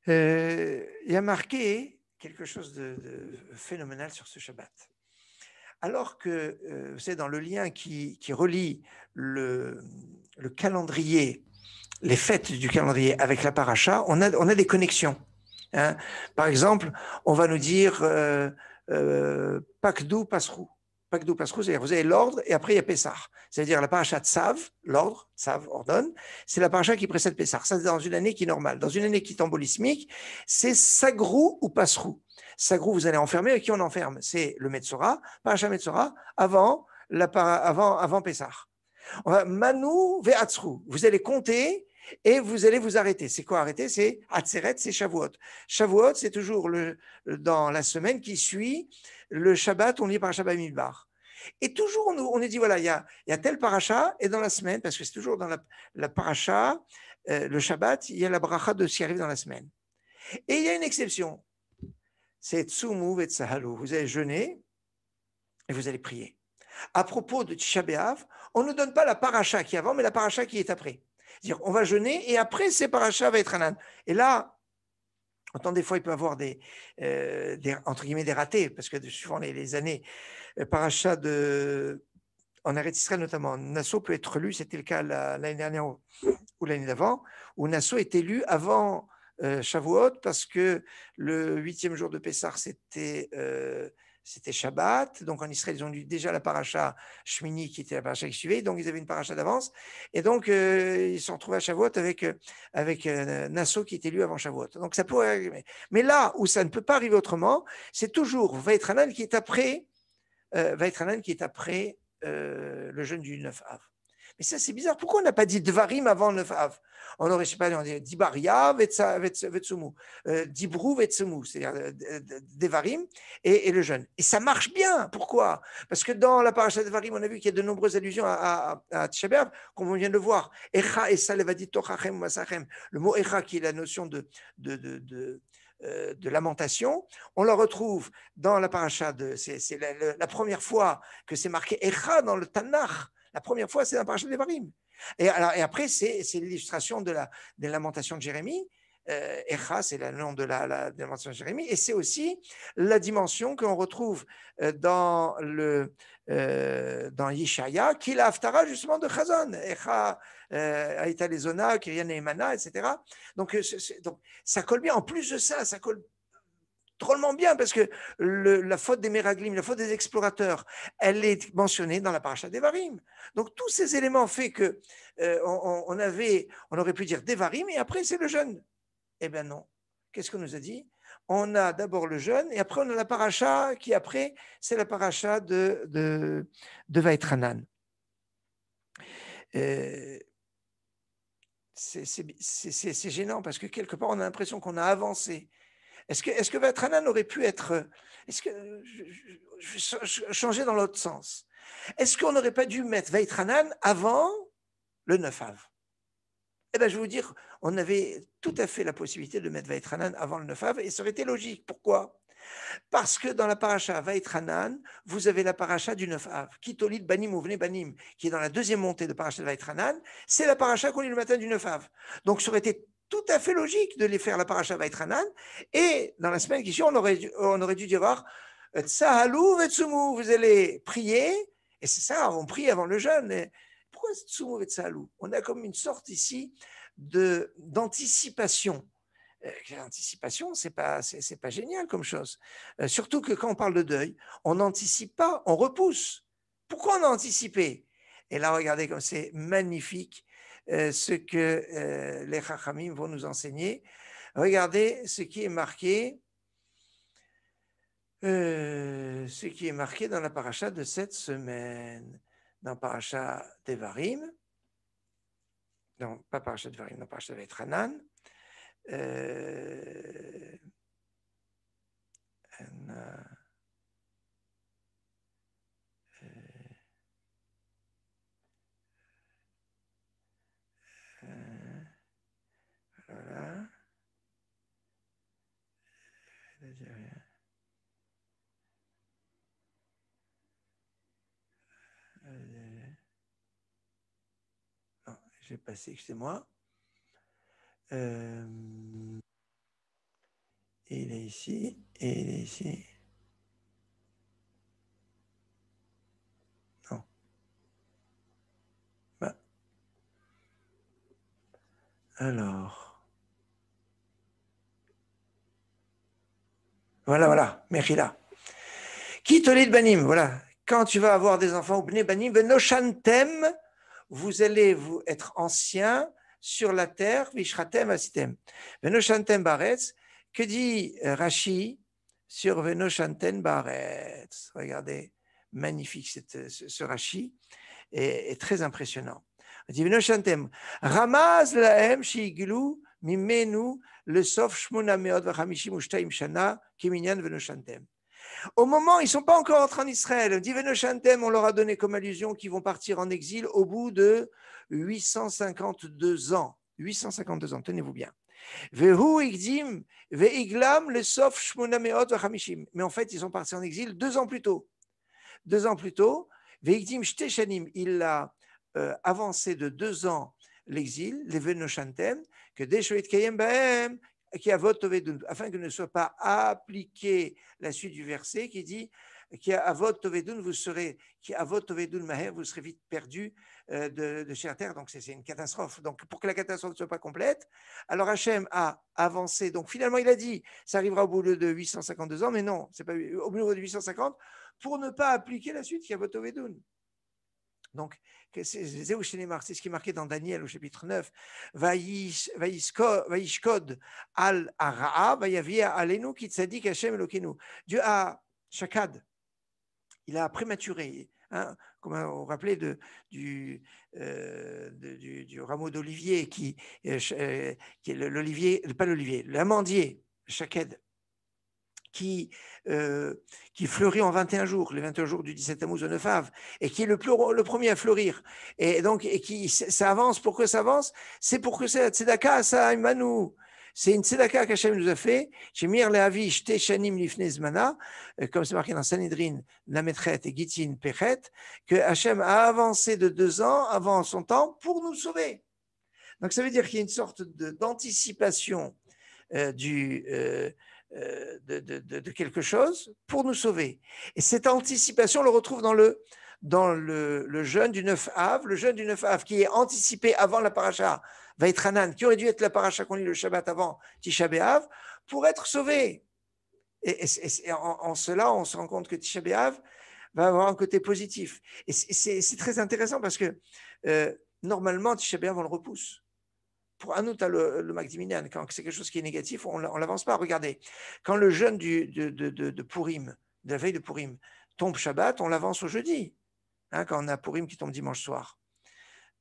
Il y a marqué quelque chose de phénoménal sur ce Shabbat. Alors que, vous savez, dans le lien qui relie le calendrier, les fêtes du calendrier avec la paracha, on a des connexions. Hein. Par exemple, on va nous dire Pakdou Pasrou. Pakdou Pasrou, c'est-à-dire vous avez l'ordre et après il y a Pessah. C'est-à-dire la paracha de Tsav, l'ordre, Tsav ordonne, c'est la paracha qui précède Pessah. Ça, c'est dans une année qui est normale. Dans une année qui est embolismique, c'est Sagrou ou Pasrou. Sagrou, vous allez enfermer, et qui on enferme? C'est le Metzora, paracha Metzora, avant Pessah. Manu ve'atzru. Vous allez compter et vous allez vous arrêter. C'est quoi arrêter? C'est Atzeret, c'est Shavuot. Shavuot, c'est toujours dans la semaine qui suit le Shabbat, on lit par Shabbat Midbar. Et toujours, on est dit, voilà, il y a tel paracha, et dans la semaine, parce que c'est toujours dans la paracha, le Shabbat, il y a la bracha de ce qui arrive dans la semaine. Et il y a une exception. C'est Tsumu ve'tsahalu. Vous allez jeûner et vous allez prier. À propos de Tisha B'Av, on ne donne pas la paracha qui est avant, mais la paracha qui est après. C'est-à-dire, on va jeûner et après, c'est paracha va être Hanan. Et là, autant des fois, il peut y avoir entre guillemets, des ratés, parce que suivant les années, paracha en Eretz Israël notamment, Nassau peut être lu, c'était le cas l'année dernière ou l'année d'avant, où Nassau est lu avant Shavuot, parce que le 8e jour de Pessah, c'était Shabbat. Donc en Israël, ils ont lu déjà la paracha Shmini, qui était la paracha qui suivait. Donc ils avaient une paracha d'avance. Et donc ils se sont retrouvés à Shavuot avec Nassau qui était lu avant Shavuot. Donc ça pourrait arriver. Mais là où ça ne peut pas arriver autrement, c'est toujours Vaïtranan qui est après, le jeûne du 9 Av. Mais ça, c'est bizarre. Pourquoi on n'a pas dit Dvarim avant le 9 Av? On aurait, je sais pas, on dit Dibaria, Vetsumu, Dibrou, Vetsumu, c'est-à-dire Devarim et le jeûne. Et ça marche bien. Pourquoi? Parce que dans la paracha de Devarim, on a vu qu'il y a de nombreuses allusions à Tisha B'Av, comme on vient de le voir. Echa et Salevadit Tochachem Masachem. Le mot Echa, qui est la notion de lamentation, on le retrouve dans la paracha c'est la première fois que c'est marqué Echa dans le Tanakh. La première fois, c'est dans la paracha de Devarim. Et après, c'est l'illustration de la lamentation de Jérémie. Echa, c'est le nom de la lamentation de Jérémie. Et c'est aussi la dimension qu'on retrouve dans Yeshaya, qui est la Haftara justement de Chazon. Echa, Aïta Lezona, Kyrian Emana, etc. Donc, donc, ça colle bien. En plus de ça, ça colle drôlement bien parce que la faute des Meraglim, la faute des explorateurs, elle est mentionnée dans la paracha d'Evarim. Donc tous ces éléments fait que on aurait pu dire d'Evarim et après c'est le jeûne. Eh bien non. Qu'est-ce qu'on nous a dit? On a d'abord le jeûne et après on a la paracha qui après c'est la paracha de Vaïtranan. C'est gênant parce que quelque part on a l'impression qu'on a avancé. Est-ce que Vatranan aurait pu être. Est-ce que. Changer dans l'autre sens. Est-ce qu'on n'aurait pas dû mettre Vaitranan avant le 9 Av? Eh bien, je vais vous dire, on avait tout à fait la possibilité de mettre Vaitranan avant le 9 Av et ça aurait été logique. Pourquoi? Parce que dans la paracha Vaitranan, vous avez la paracha du 9 Av, Kitolit Banim Ouvne Banim, qui est dans la deuxième montée de paracha de Vaitranan, c'est la paracha qu'on lit le matin du 9 Av. Donc ça aurait été tout à fait logique de les faire la paracha Vaitranan, et dans la semaine qui suit, on aurait dû dire Tsahalou Vetsumu, vous allez prier, et c'est ça, on prie avant le jeûne. Et pourquoi Tsumu Vetsahalou? On a comme une sorte ici d'anticipation. L'anticipation, c'est pas génial comme chose. Surtout que quand on parle de deuil, on n'anticipe pas, on repousse. Pourquoi on a anticipé? Et là, regardez comme c'est magnifique ce que les Chachamim vont nous enseigner. Regardez ce qui est marqué dans la paracha de cette semaine, dans paracha Devarim, non, pas paracha Devarim, dans paracha Vetranan. Voilà. Non, j'ai passé, excusez-moi. il est ici, et il est ici. Non. Bah. Alors. Voilà, Mechila. Qui tolit banim, voilà. Quand tu vas avoir des enfants, bne banim, venoshantem, vous allez vous être anciens sur la terre, vishratem asitem. Venoshantem baretz, que dit Rashi sur venoshantem baretz? Regardez, magnifique ce Rashi, est très impressionnant. On dit venoshantem, ramaz lahem shiiglu mimenu le sof shmona meod vachamishim ushtaim shana kiminyan venoshantem. Au moment, ils ne sont pas encore entrés en Israël. Divenoshantem, on leur a donné comme allusion qu'ils vont partir en exil au bout de 852 ans. 852 ans, tenez-vous bien. Vehu igdim, veiglam le sof shmonameot vachamishim. Mais en fait, ils sont partis en exil 2 ans plus tôt. 2 ans plus tôt, veigdim shteshanim, il a avancé de 2 ans l'exil, les venoshantem, que deshoit kayem baem, qui a vote afin que ne soit pas appliqué la suite du verset qui dit qui a vote tovedun, vous serez qui a vote tovedun maher, vous serez vite perdu de chez la terre. Donc c'est une catastrophe. Donc pour que la catastrophe ne soit pas complète, alors Hachem a avancé. Donc finalement il a dit ça arrivera au bout de 852 ans, mais non, c'est pas au bout de 850 pour ne pas appliquer la suite qui a vote tovedun. Donc, c'est ce qui est marqué dans Daniel au chapitre 9. Vaishkod al ara'a, vayavia alenu kitzadik Hashem Elokeinu. Dieu a shakad, il a prématuré. Hein, comme on rappelait du rameau d'olivier qui est l'olivier, pas l'olivier, l'amandier, shaked, qui fleurit en 21 jours, les 21 jours du 17 Tammuz au 9 Av, et qui est le premier à fleurir. Et donc, ça avance. Pourquoi ça avance? C'est pour que c'est la tzedaka, ça, Imanu. C'est une tzedaka qu'Hachem nous a fait. Chez Mir Lehavi, Shte Shanim Lifnei Zmana, comme c'est marqué dans Sanhedrin, Lametchet et Gitin Pechet, que Hachem a avancé de 2 ans avant son temps pour nous sauver. Donc, ça veut dire qu'il y a une sorte d'anticipation de quelque chose pour nous sauver. Et cette anticipation, on le retrouve dans le jeûne du 9 Av, le jeûne du 9 Av qui est anticipé avant la paracha Vaïtranan, qui aurait dû être la paracha qu'on lit le Shabbat avant Tisha B'Av, pour être sauvé. Et en cela, on se rend compte que Tisha B'Av va avoir un côté positif. Et c'est très intéressant parce que normalement, Tisha B'Av, on le repousse. Pour un autre, le Magdiminian, quand c'est quelque chose qui est négatif, on ne l'avance pas. Regardez, quand le jeûne de Purim, de la veille de Purim, tombe Shabbat, on l'avance au jeudi, hein, quand on a Purim qui tombe dimanche soir.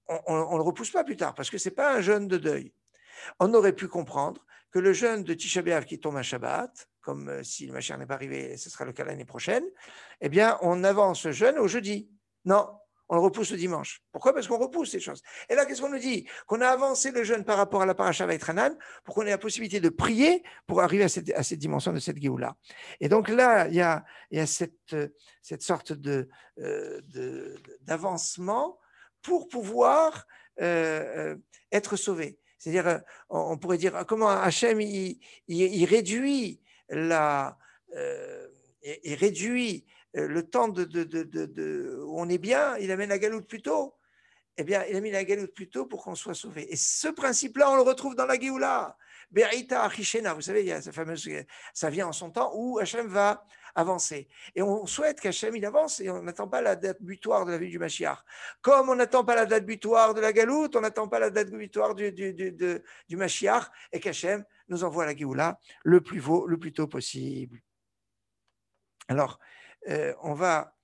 On ne le repousse pas plus tard, parce que ce n'est pas un jeûne de deuil. On aurait pu comprendre que le jeûne de Tisha B'Av qui tombe à Shabbat, comme si le Mashiach n'est pas arrivé, ce sera le cas l'année prochaine, eh bien, on avance ce jeûne au jeudi. Non, on le repousse le dimanche. Pourquoi? Parce qu'on repousse ces choses. Et là, qu'est-ce qu'on nous dit? Qu'on a avancé le jeûne par rapport à la paracha Vaïtranan pour qu'on ait la possibilité de prier pour arriver à cette dimension de cette Géoula. Et donc là, il y a cette sorte d'avancement pour pouvoir être sauvé. C'est-à-dire, on pourrait dire comment Hachem il réduit il réduit le temps où on est bien, il amène la galoute plus tôt. Eh bien, il a mis la galoute plus tôt pour qu'on soit sauvé. Et ce principe-là, on le retrouve dans la Géoula. Berita Achishena, vous savez, il y a ça vient en son temps où Hachem va avancer. Et on souhaite qu'Hachem il avance et on n'attend pas la date butoir de la vie du Mashiach. Comme on n'attend pas la date butoir de la galoute, on n'attend pas la date butoir du Mashiach et qu'Hachem nous envoie la Géoula le plus tôt possible. Alors, on va